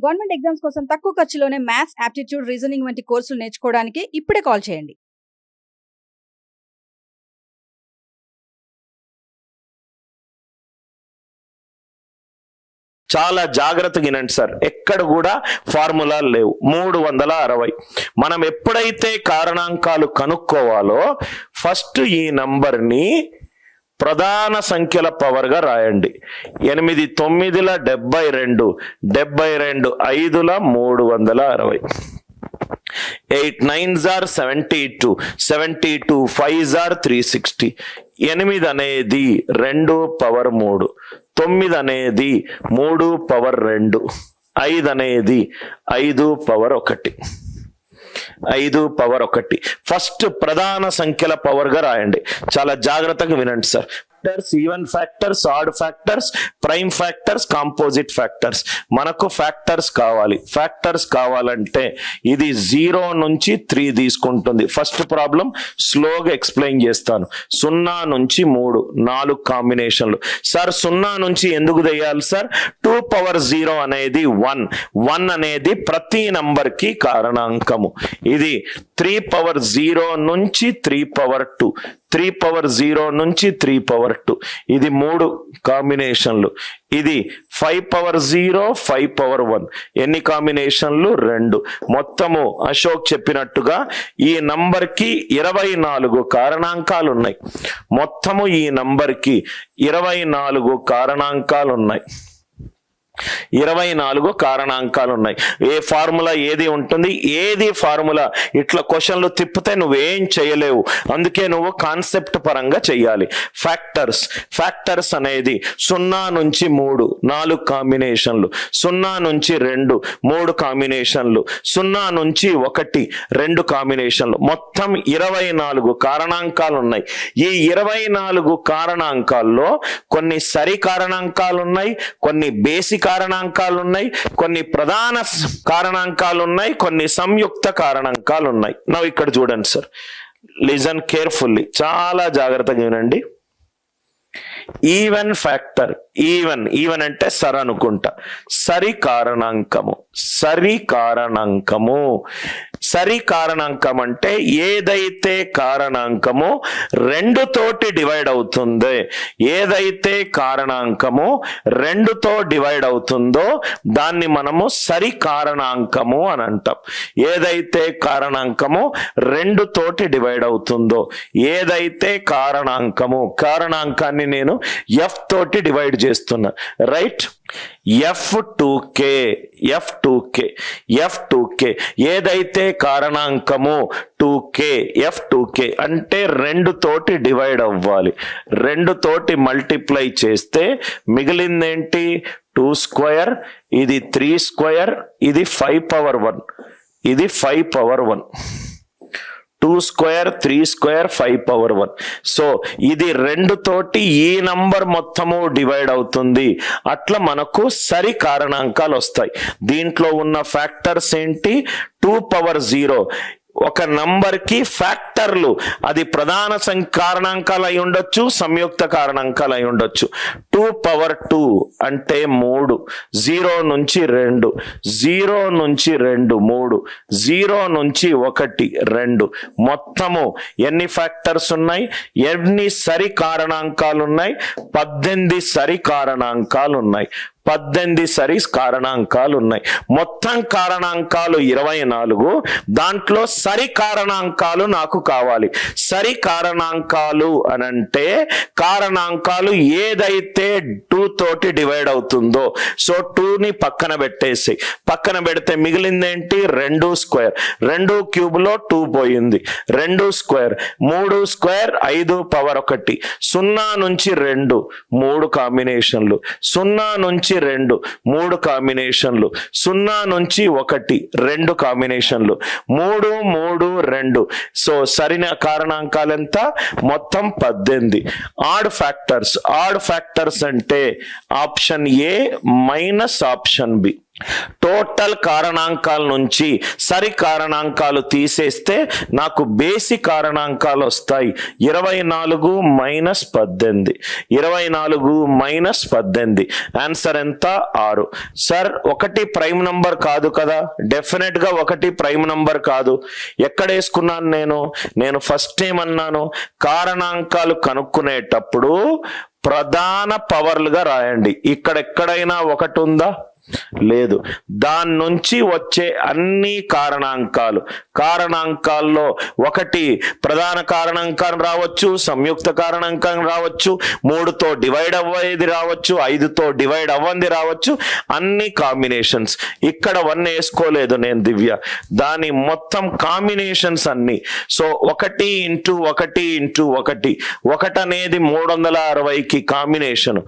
Government exams కోసం తక్కువ ఖర్చులోనే maths, aptitude, reasoning వంటి కోర్సులు నేర్చుకోవడానికి ఇప్పుడే కాల్ చేయండి. చాలా జాగ్రత్తగా వినండి సార్, ఎక్కడ కూడా ఫార్ములాలు లేవు. 360. మనం ఎప్పుడైతే కారణాంకాలు కనుక్కోవాలో ఫస్ట్ ఈ నంబర్ని ప్రధాన సంఖ్యల పవర్గా రాయండి. 8 9ల 72, 72 5ల 360, 8 9s are 72, 72 5s are 360. 8 అనేది 2 పవర్ 3, 9 అనేది 3 పవర్ 2, 5 అనేది 5 పవర్ 1, 5 పవర్ 1. ఫస్ట్ ప్రధాన సంఖ్యల పవర్గా రాయండి. చాలా జాగ్రత్తగా వినండి sir. Factors, even factors, odd factors, prime factors, composite factors. మనకు ఫ్యాక్టర్స్ కావాలి. ఫ్యాక్టర్స్ కావాలంటే ఇది 0 నుంచి 3 తీసుకుంటుంది. ఫస్ట్ ప్రాబ్లం స్లోగా ఎక్స్ప్లెయిన్ చేస్తాను. 0 నుంచి 3 4 కాంబినేషన్లు. సార్ 0 నుంచి ఎందుకు తెయాలి సార్? 2 పవర్ 0 అనేది 1, 1 అనేది ప్రతి నంబర్కి కారణాంకము. ఇది 3 పవర్ 0 నుంచి 3 పవర్ 2, 3 పవర్ 0 నుంచి 3 పవర్ 2. ఇది 3 కాంబినేషన్లు. ఇది 5 పవర్ 0, 5 పవర్ 1. ఎన్ని కాంబినేషన్లు? 2. మొత్తము అశోక్ చెప్పినట్టుగా ఈ నంబర్కి 24 కారణాంకాలు ఉన్నాయి. మొత్తము ఈ నంబర్కి 24 కారణాంకాలు ఉన్నాయి. 24 కారణాంకాలు ఉన్నాయి. ఏ ఫార్ములా ఏది ఉంటుంది? ఏది ఫార్ములా ఇట్లా క్వశ్చన్లు తిప్పితే నువ్వేం చేయలేవు. అందుకే నువ్వు కాన్సెప్ట్ పరంగా చెయ్యాలి. ఫ్యాక్టర్స్, ఫ్యాక్టర్స్ అనేది 0 నుంచి 3 4 కాంబినేషన్లు, 0 నుంచి 2 3 కాంబినేషన్లు, 0 నుంచి 1 2 కాంబినేషన్లు. మొత్తం 24 కారణాంకాలు ఉన్నాయి. ఈ 24 కారణాంకాల్లో కొన్ని సరి కారణాంకాలు ఉన్నాయి, కొన్ని బేసిక్ కారణాంకాలు ఉన్నాయి, కొన్ని ప్రధాన కారణాంకాలు ఉన్నాయి, కొన్ని సంయుక్త కారణాంకాలు ఉన్నాయి. నవ్వు ఇక్కడ చూడండి సార్, లిజన్ కేర్ఫుల్లీ, చాలా జాగ్రత్తగా వినండి. ఈవెన్ ఫ్యాక్టర్, ఈవెన్, ఈవెన్ అంటే సరి అనుకుంటా. సరి కారణాంకము, సరి కారణాంకము. సరి కారణాంకం అంటే ఏదైతే కారణాంకము 2 తోటి డివైడ్ అవుతుందో, ఏదైతే కారణాంకము 2తో డివైడ్ అవుతుందో దాన్ని మనము సరి కారణాంకము అని అంటాం. ఏదైతే కారణాంకము 2 తోటి డివైడ్ అవుతుందో, ఏదైతే కారణాంకము, కారణాంకాన్ని నేను F తోటి డివైడ్ చేస్తున్నా, రైట్? F2k, F2k, F2k. ఏదైతే కారణాంకము 2k, F2k అంటే 2 తోటి డివైడ్ అవ్వాలి. 2 తోటి మల్టిప్లై చేస్తే మిగిలిందేంటి? 2 స్క్వేర్, ఇది 3 స్క్వేర్, ఇది 5 పవర్ 1, ఇది 5 power 1. 2 square, 3 square, 5 power 1. So ఇది 2 తోటి ఈ నంబర్ మొత్తము డివైడ్ అవుతుంది. అట్లా మనకు సరి కారణాంకాలు వస్తాయి. దీంట్లో ఉన్న ఫ్యాక్టర్స్ ఏంటి? 2 పవర్ 0. ఒక నంబర్కి ఫ్యాక్టర్లు, అది ప్రధాన కారణాంకాలు అయి ఉండొచ్చు, సంయుక్త కారణాంకాలు అయి ఉండొచ్చు. 2 పవర్ 2 అంటే 3, 0 నుంచి 2, 0 నుంచి 2 3, 0 నుంచి 1 2. మొత్తము ఎన్ని ఫ్యాక్టర్స్ ఉన్నాయి? ఎన్ని సరి కారణాంకాలు ఉన్నాయి? 18 సరి కారణాంకాలు ఉన్నాయి. 18 సరి కారణాంకాలు ఉన్నాయి. మొత్తం కారణాంకాలు 24. దాంట్లో సరి కారణాంకాలు నాకు కావాలి. సరి కారణాంకాలు అనంటే కారణాంకాలు ఏదైతే 2 తోటి డివైడ్ అవుతుందో. సో 2ని పక్కన పెట్టేసి, పక్కన పెడితే మిగిలిందేంటి? 2 స్క్వేర్, 2 క్యూబ్లో 2 పోయింది, 2 స్క్వేర్, 3 స్క్వేర్, 5 పవర్ 1. 0 నుంచి 2 3 కాంబినేషన్లు, 0 నుంచి 2 3 కాంబినేషన్లు, 0 నుంచి 1 2 కాంబినేషన్లు, 3 3 2. సో సరైన కారణాంకాలు ఎంత? మొత్తం 18. ఆడ్ ఫ్యాక్టర్స్, ఆడ్ ఫ్యాక్టర్స్ అంటే option A minus option B. Total కారణాంకాల నుంచి సరి కారణాంకాలు తీసేస్తే నాకు బేసి కారణాంకాలు వస్తాయి. 24 మైనస్ 18, 24 మైనస్ 18, ఆన్సర్ ఎంత? 6. సార్ 1 ప్రైమ్ నంబర్ కాదు కదా? డెఫినెట్ గా 1 ప్రైమ్ నంబర్ కాదు. ఎక్కడ వేసుకున్నాను నేను ఫస్ట్ ఏమన్నాను, కారణాంకాలు కనుక్కునేటప్పుడు ప్రధాన పవర్లుగా రాయండి. ఇక్కడ ఎక్కడైనా 1 ఉందా? లేదు. దాని నుంచి వచ్చే అన్ని కారణాంకాల్లో 1 ప్రధాన కారణాంకం రావచ్చు, సంయుక్త కారణాంకం రావచ్చు, 3తో డివైడ్ అవ్వేది రావచ్చు, 5తో డివైడ్ అవ్వంది రావచ్చు, అన్ని కాంబినేషన్స్. ఇక్కడ 1 వేసుకోలేదు నేను దివ్య, దాని మొత్తం కాంబినేషన్స్ అన్ని. సో 1 ఇంటూ 1 ఇంటూ 1, 1 అనేది 360కి కాంబినేషన్.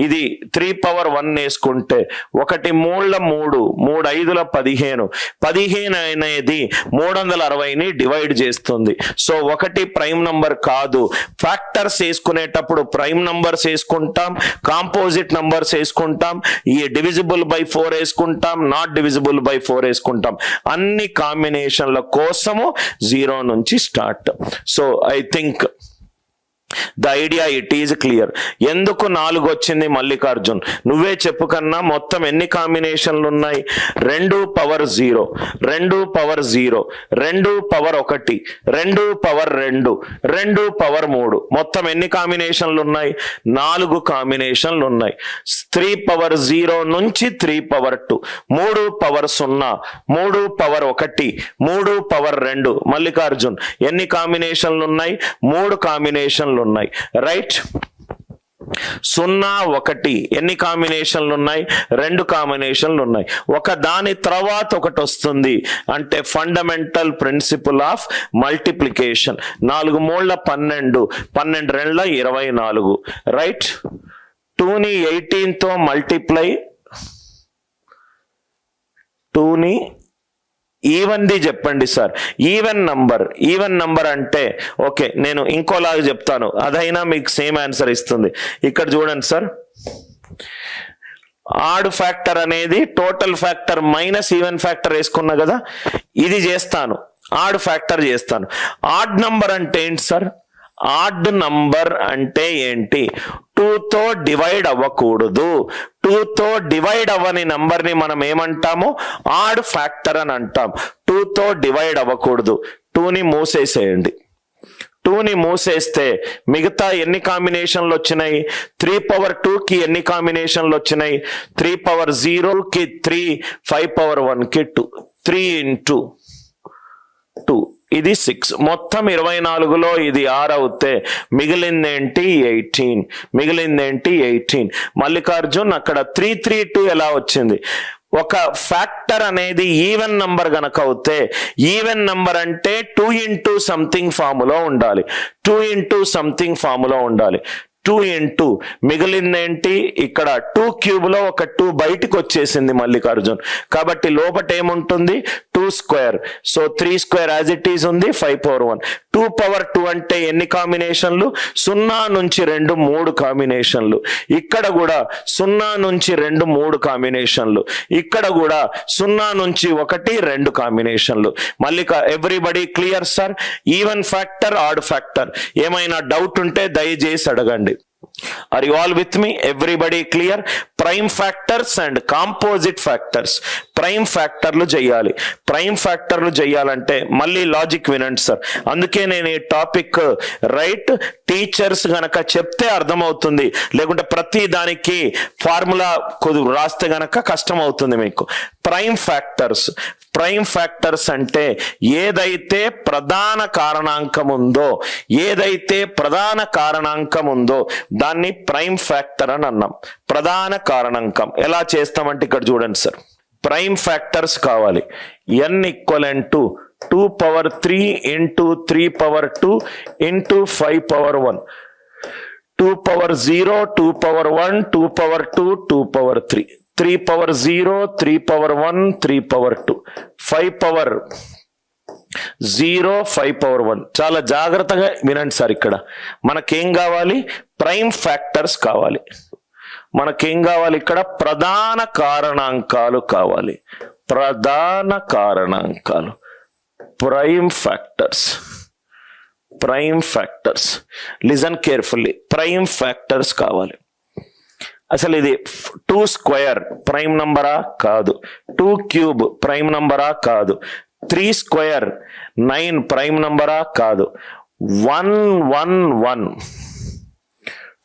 ఇది 3 పవర్ 1 వేసుకుంటే 1 3 3, 3 5 15, 15 అనేది 360ని డివైడ్ చేస్తుంది. సో 1 ప్రైమ్ నంబర్ కాదు. ఫ్యాక్టర్స్ వేసుకునేటప్పుడు ప్రైమ్ నంబర్స్ వేసుకుంటాం, కాంపోజిట్ నంబర్స్ వేసుకుంటాం, ఈ డివిజిబుల్ బై 4 వేసుకుంటాం, నాట్ డివిజిబుల్ బై 4 వేసుకుంటాం. అన్ని కాంబినేషన్ల కోసము 0 నుంచి start. So I think the idea it is clear. ఎందుకు 4 వచ్చింది మల్లికార్జున్? నువ్వే చెప్పు కన్నా. మొత్తం ఎన్ని కాంబినేషన్లు ఉన్నాయి? 2 power 0, 2 power 0, 2 power 1, 2 power 2, 2 power 3. మొత్తం ఎన్ని కాంబినేషన్లు ఉన్నాయి? 4 కాంబినేషన్లు ఉన్నాయి. 3 పవర్ 0 నుంచి 3 power 2, 3 power 0, 3 power 1, 3 power 2. Mallikarjun ఎన్ని కాంబినేషన్లు ఉన్నాయి? 3 కాంబినేషన్లు ఉన్నాయి. రైట్. 0 1 ఎన్ని కాంబినేషన్లు ఉన్నాయి? 2 కాంబినేషన్లు ఉన్నాయి. ఒక దాని తర్వాత ఒకటి వస్తుంది. అంటే fundamental principal of multiplication. 4 మూళ్ళ 12, 12 రెండ్ల 24. Right. 2ని 18తో మల్టిప్లై, 2ని ఈవెన్ది చెప్పండి సార్. ఈవెన్ నంబర్ అంటే ఓకే, నేను ఇంకోలాగా చెప్తాను, అదైనా మీకు సేమ్ ఆన్సర్ ఇస్తుంది. ఇక్కడ చూడండి సార్, ఆడ్ ఫ్యాక్టర్ అనేది total factor minus even factor వేసుకున్నా కదా, ఇది చేస్తాను, ఆడ్ ఫ్యాక్టర్ చేస్తాను. ఆడ్ నంబర్ అంటే ఏంటి సార్? ఆడ్ నంబర్ అంటే ఏంటి? 2తో డివైడ్ అవ్వకూడదు. 2తో డివైడ్ అవ్వని నంబర్ని మనం ఏమంటాము? ఆడ్ ఫ్యాక్టర్ అని అంటాం. 2తో డివైడ్ అవ్వకూడదు. 2ని మూసేసేయండి. 2ని మూసేస్తే మిగతా ఎన్ని కాంబినేషన్లు వచ్చినాయి? 3 పవర్ 2కి ఎన్ని కాంబినేషన్లు వచ్చినాయి? 3 పవర్ 0కి 3, 5 పవర్ 1కి 2, 3 ఇంటూ 2 ఇది 6. మొత్తం 24లో ఇది 6 అవుతే మిగిలిందేంటి? 18. మిగిలిందేంటి? 18. మల్లికార్జున్ అక్కడ 332 ఎలా వచ్చింది? ఒక ఫ్యాక్టర్ అనేది ఈవెన్ నంబర్ గనక అవుతే, ఈవెన్ నంబర్ అంటే 2 ఇంటూ సంథింగ్ ఫాములో ఉండాలి. 2 ఇంటూ సంథింగ్ ఫాములో ఉండాలి. 2 ఇంటూ మిగిలిందేంటి? ఇక్కడ 2 క్యూబ్లో ఒక 2 బయటికి వచ్చేసింది మల్లికార్జున్. కాబట్టి లోపట ఏముంటుంది? 2 square. So 3 square as it is ఉంది, 5 పవర్ 1. 2 పవర్ 2 అంటే ఎన్ని కాంబినేషన్లు? 0 నుంచి 2 3 కాంబినేషన్లు. ఇక్కడ కూడా 0 నుంచి 2 3 కాంబినేషన్లు. ఇక్కడ కూడా 0 నుంచి 1 2 కాంబినేషన్లు. Everybody clear sir? Even factor, odd factor. ఏమైనా డౌట్ ఉంటే దయచేసి అడగండి. Are you all with me? Everybody clear? Prime factors and composite factors. Prime ఫ్యాక్టర్లు చేయాలి. ప్రైమ్ ఫ్యాక్టర్లు చేయాలంటే మళ్ళీ లాజిక్ వినండి సార్. అందుకే నేను ఈ టాపిక్ రైట్ టీచర్స్ గనక చెప్తే అర్థమవుతుంది, లేకుంటే ప్రతి దానికి ఫార్ములా రాస్తే గనక కష్టం అవుతుంది మీకు. ప్రైమ్ ఫ్యాక్టర్స్ అంటే ఏదైతే ప్రధాన కారణాంకం ఉందో దాన్ని ప్రైమ్ ఫ్యాక్టర్ అని అన్నాం. ప్రధాన కారణాంకం ఎలా చేస్తామంటే ఇక్కడ చూడండి సార్, ప్రైమ్ ఫ్యాక్టర్స్ కావాలి. n equivalent to 2 power 3 into 3 power 2 into 5 power 1, 2 power 0, 2 power 1, 2 power 2, 2 power 3, 3 power 0, 3 power 1, 3 power 2, 5 power 0, 5 power 1. చాలా జాగ్రత్తగా వినండి సార్. ఇక్కడ మనకేం కావాలి? ప్రైమ్ ఫ్యాక్టర్స్ కావాలి. మనకేం కావాలి ఇక్కడ? ప్రధాన కారణాంకాలు కావాలి. ప్రధాన కారణాంకాలు, prime factors. Prime factors, listen carefully, prime factors కావాలి. అసలు ఇది 2 స్క్వేర్ ప్రైమ్ నంబరా? కాదు. 2 క్యూబ్ ప్రైమ్ నంబరా? కాదు. 3 స్క్వేర్ 9 ప్రైమ్ నంబరా? కాదు. 1 1 1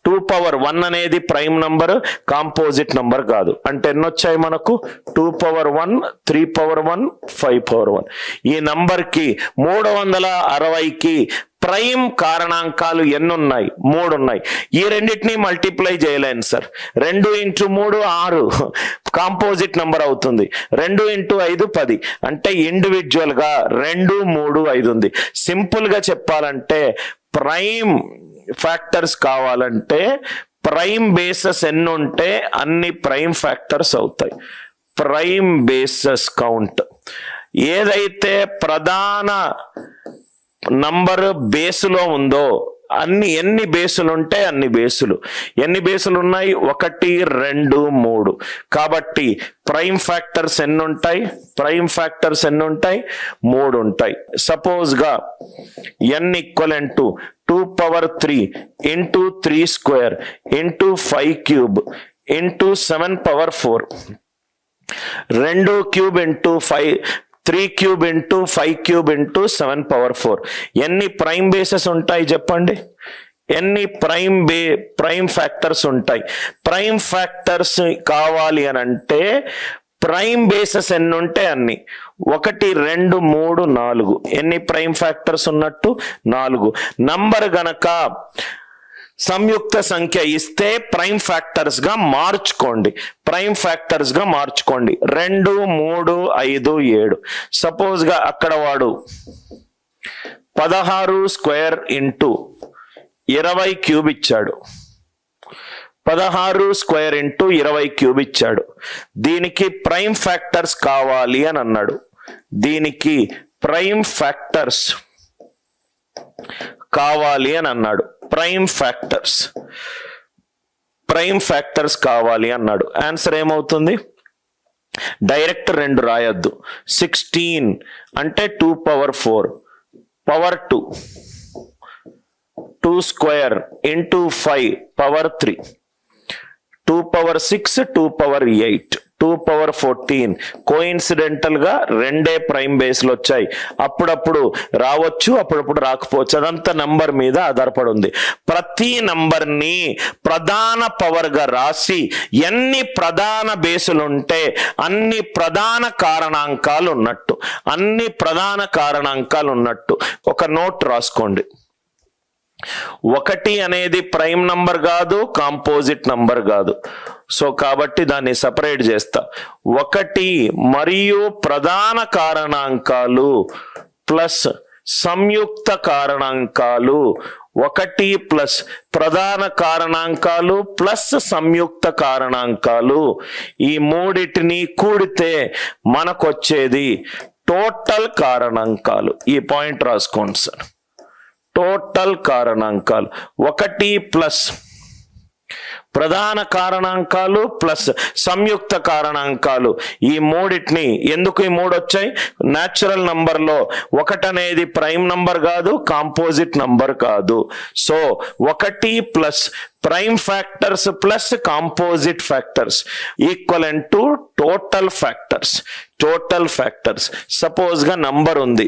2 పవర్ 1 అనేది ప్రైమ్ నంబర్, కాంపోజిట్ నంబర్ కాదు. అంటే ఎన్ని వచ్చాయి మనకు? 2 పవర్ 1, 3 పవర్ 1, 5 పవర్ 1. ఈ నంబర్ కి 360కి ప్రైమ్ కారణాంకాలు ఎన్ని ఉన్నాయి? 3 ఉన్నాయి. ఈ రెండింటినీ మల్టిప్లై చేయలేను సార్. 2 × 3 6 కాంపోజిట్ నంబర్ అవుతుంది. 2 × 5 10. అంటే ఇండివిజువల్ గా 2 3 5 ఉంది. సింపుల్ గా చెప్పాలంటే ప్రైమ్ ఫ్యాక్టర్స్ కావాలంటే ప్రైమ్ బేసెస్ ఎన్ని ఉంటే అన్ని ప్రైమ్ ఫ్యాక్టర్స్ అవుతాయి. Prime bases count. ఏదైతే ప్రధాన నంబర్ బేసులో ఉందో ఎన్ని బేసులు ఉంటే అన్ని బేసులు. ఎన్ని బేసులు ఉన్నాయి? 1 2 3. కాబట్టి ప్రైమ్ ఫ్యాక్టర్స్ ఎన్ని ఉంటాయి? ప్రైమ్ ఫ్యాక్టర్స్ ఎన్ని ఉంటాయి? 3 ఉంటాయి. సపోజ్ గా n equivalent to 2 power 3 into 3 square into 5 cube into 7 power 4. 2 cube into 5, 3 cube into 5 cube into 7 power 4. ఎన్ని ప్రైమ్ బేసెస్ ఉంటాయి చెప్పండి? ఎన్ని ప్రైమ్ ఫ్యాక్టర్స్ ఉంటాయి? ప్రైమ్ ఫ్యాక్టర్స్ కావాలి అని అంటే ప్రైమ్ బేసెస్ ఎన్ని ఉంటే అన్ని. 1 2 3 4. ఎన్ని ప్రైమ్ ఫ్యాక్టర్స్ ఉన్నట్టు? 4. నంబర్ గనక సంయుక్త సంఖ్య ఇస్తే ప్రైమ్ ఫ్యాక్టర్స్ గా మార్చుకోండి. ప్రైమ్ ఫ్యాక్టర్స్ గా మార్చుకోండి. 2 3 5 7. సపోజ్ గా అక్కడ వాడు 16 స్క్వేర్ ఇంటూ 20 క్యూబ్ ఇచ్చాడు. 16 స్క్వేర్ ఇంటూ 20 క్యూబ్ ఇచ్చాడు. దీనికి ప్రైమ్ ఫ్యాక్టర్స్ కావాలి అని అన్నాడు. దీనికి ప్రైమ్ ఫ్యాక్టర్స్ కావాలి అని అన్నాడు. ప్రైమ్ ఫ్యాక్టర్స్ కావాలి అన్నాడు. ఆన్సర్ ఏమవుతుంది? డైరెక్ట్ 2 రాయొద్దు. 16 అంటే 2 power 4 power 2, 2 square into 5 power 3, 2 power 6, 2 power 8, 2 power 14. Coincidental గా 2 ప్రైమ్ బేస్లు వచ్చాయి. అప్పుడప్పుడు రావచ్చు, అప్పుడప్పుడు రాకపోవచ్చు. అదంతా నంబర్ మీద ఆధారపడి ఉంది. ప్రతి నంబర్ ని ప్రధాన పవర్ గా రాసి ఎన్ని ప్రధాన బేసులు ఉంటే అన్ని ప్రధాన కారణాంకాలు ఉన్నట్టు. అన్ని ప్రధాన కారణాంకాలు ఉన్నట్టు ఒక నోట్ రాసుకోండి. 1 అనేది ప్రైమ్ నంబర్ కాదు, కాంపోజిట్ నంబర్ కాదు. సో కాబట్టి దాన్ని సపరేట్ చేస్తా. 1 మరియు ప్రధాన కారణాంకాలు ప్లస్ సంయుక్త కారణాంకాలు. 1 ప్లస్ ప్రధాన కారణాంకాలు ప్లస్ సంయుక్త కారణాంకాలు. ఈ మూడిటిని కూడితే మనకొచ్చేది టోటల్ కారణాంకాలు. ఈ పాయింట్ రాసుకోండి సార్. టోటల్ కారణాంకాలు 1 ప్లస్ ప్రధాన కారణాంకాలు ప్లస్ సంయుక్త కారణాంకాలు. ఈ మూడిటిని ఎందుకు ఈ 3 వచ్చాయి? న్యాచురల్ నంబర్ లో 1 అనేది ప్రైమ్ నంబర్ కాదు, కాంపోజిట్ నంబర్ కాదు. So 1 plus prime factors plus composite factors equivalent to total factors. Total factors. Suppose గా నంబర్ ఉంది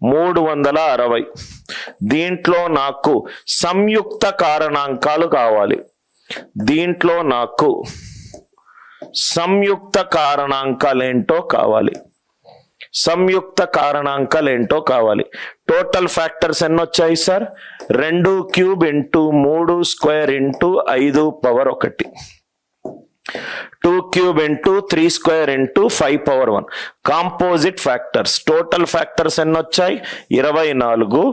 360. దీంట్లో నాకు సంయుక్త కారణాంకాలు కావాలి. దీంట్లో నాకు సంయుక్త కారణాంకాలేంటో కావాలి. సంయుక్త కారణాంకాలేంటో కావాలి. టోటల్ ఫ్యాక్టర్స్ ఎన్ని వచ్చాయి sir? 2 cube into 3 square into 5 power 1, 2 cube into 3 square into 5 power 1. Composite factors. Total factors ఎన్ని వచ్చాయి? 24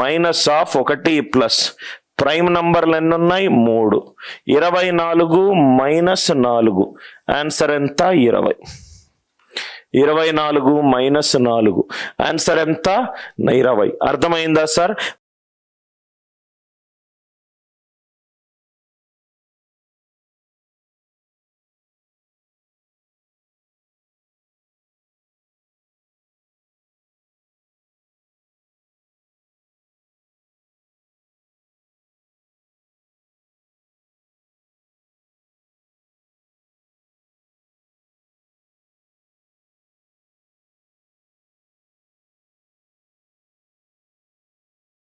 మైనస్ ఆఫ్ 1 ప్లస్ ప్రైమ్ నంబర్లు ఎన్ని ఉన్నాయి? 3. 24 మైనస్ 4. ఆన్సర్ ఎంత? 20. 24 మైనస్ 4 ఆన్సర్ ఎంత? 20. అర్థమైందా సార్?